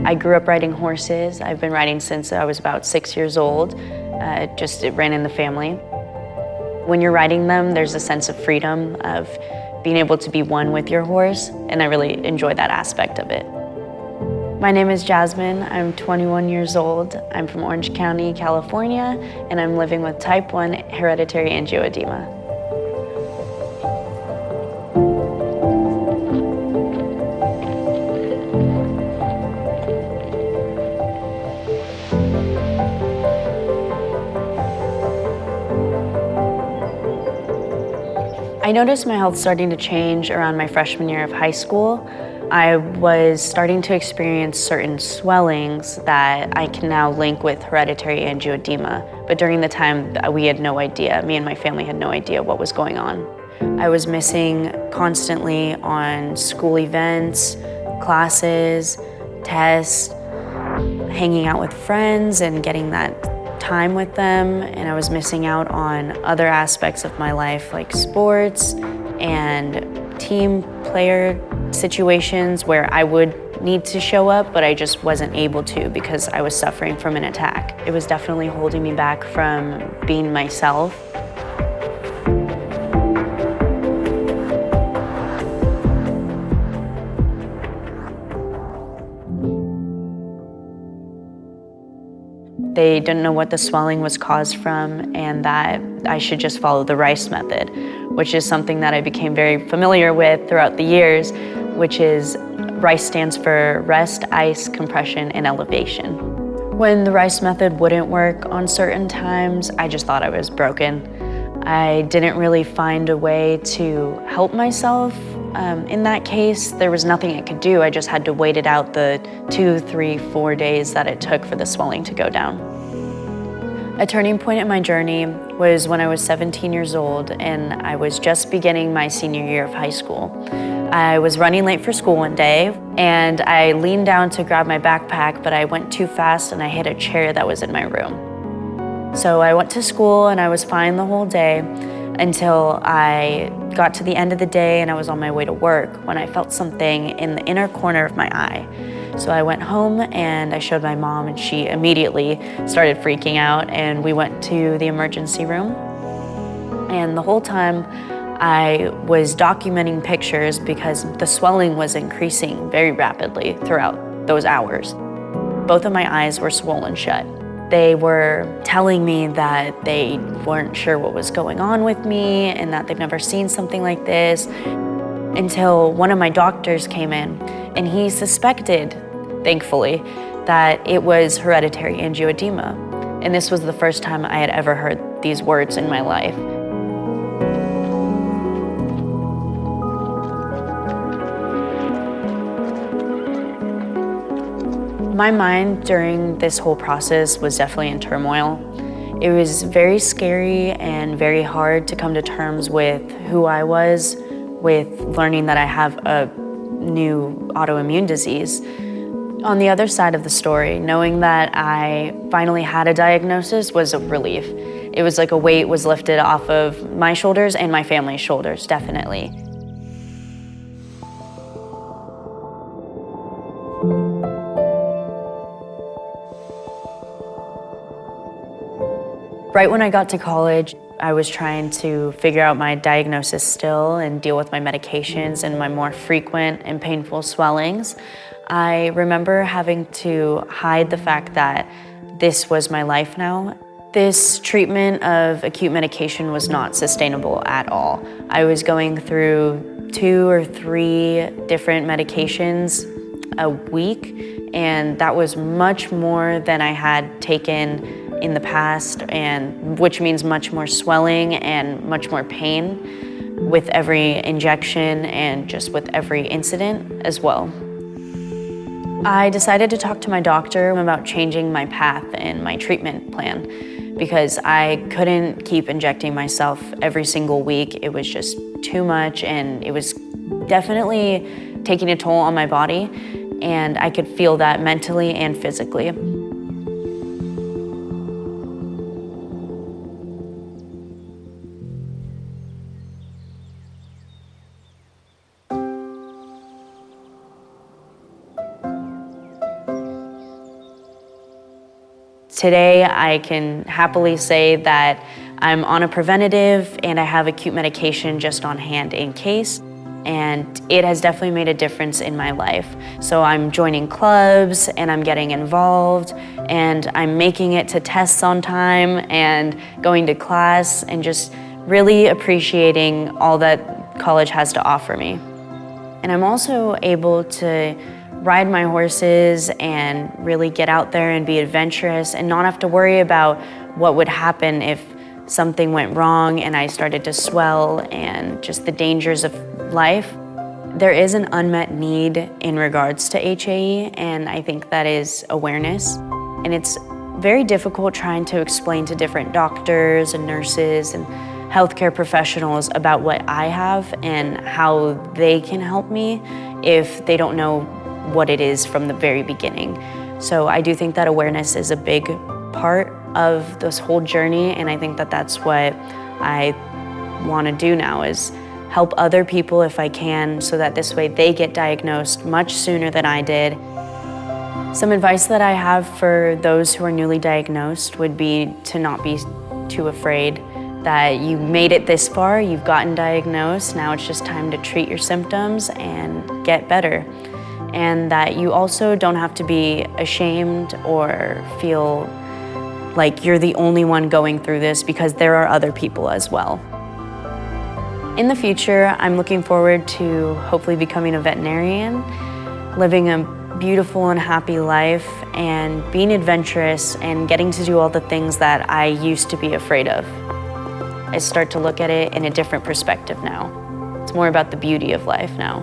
I grew up riding horses. I've been riding since I was about 6 years old. It ran in the family. When you're riding them, there's a sense of freedom, of being able to be one with your horse, and I really enjoy that aspect of it. My name is Jasmine. I'm 21 years old. I'm from Orange County, California, and I'm living with type 1 hereditary angioedema. I noticed my health starting to change around my freshman year of high school. I was starting to experience certain swellings that I can now link with hereditary angioedema. But during the time, we had no idea. Me and my family had no idea what was going on. I was missing constantly on school events, classes, tests, hanging out with friends and getting that time with them, and I was missing out on other aspects of my life like sports and team player situations where I would need to show up, but I just wasn't able to because I was suffering from an attack. It was definitely holding me back from being myself. They didn't know what the swelling was caused from and that I should just follow the RICE method, which is something that I became very familiar with throughout the years, which is RICE stands for rest, ice, compression, and elevation. When the RICE method wouldn't work on certain times, I just thought I was broken. I didn't really find a way to help myself. In that case, there was nothing I could do. I just had to wait it out the 2, 3, 4 days that it took for the swelling to go down. A turning point in my journey was when I was 17 years old and I was just beginning my senior year of high school. I was running late for school one day and I leaned down to grab my backpack, but I went too fast and I hit a chair that was in my room. So I went to school and I was fine the whole day until I got to the end of the day and I was on my way to work when I felt something in the inner corner of my eye. So I went home and I showed my mom and she immediately started freaking out and we went to the emergency room. And the whole time I was documenting pictures because the swelling was increasing very rapidly throughout those hours. Both of my eyes were swollen shut. They were telling me that they weren't sure what was going on with me and that they've never seen something like this until one of my doctors came in and he suspected, thankfully, that it was hereditary angioedema. And this was the first time I had ever heard these words in my life. My mind during this whole process was definitely in turmoil. It was very scary and very hard to come to terms with who I was, with learning that I have a new autoimmune disease. On the other side of the story, knowing that I finally had a diagnosis was a relief. It was like a weight was lifted off of my shoulders and my family's shoulders, definitely. Right when I got to college, I was trying to figure out my diagnosis still and deal with my medications and my more frequent and painful swellings. I remember having to hide the fact that this was my life now. This treatment of acute medication was not sustainable at all. I was going through 2 or 3 different medications a week, and that was much more than I had taken in the past, and which means much more swelling and much more pain with every injection and just with every incident as well. I decided to talk to my doctor about changing my path and my treatment plan because I couldn't keep injecting myself every single week. It was just too much and it was definitely taking a toll on my body, and I could feel that mentally and physically. Today, I can happily say that I'm on a preventative and I have acute medication just on hand in case, and it has definitely made a difference in my life. So I'm joining clubs and I'm getting involved and I'm making it to tests on time and going to class and just really appreciating all that college has to offer me. And I'm also able to ride my horses and really get out there and be adventurous and not have to worry about what would happen if something went wrong and I started to swell and just the dangers of life. There is an unmet need in regards to HAE, and I think that is awareness. And it's very difficult trying to explain to different doctors and nurses and healthcare professionals about what I have and how they can help me if they don't know what it is from the very beginning. So I do think that awareness is a big part of this whole journey, and I think that that's what I want to do now, is help other people if I can, so that this way they get diagnosed much sooner than I did. Some advice that I have for those who are newly diagnosed would be to not be too afraid that you made it this far, you've gotten diagnosed, now it's just time to treat your symptoms and get better. And that you also don't have to be ashamed or feel like you're the only one going through this, because there are other people as well. In the future, I'm looking forward to hopefully becoming a veterinarian, living a beautiful and happy life, and being adventurous and getting to do all the things that I used to be afraid of. I start to look at it in a different perspective now. It's more about the beauty of life now.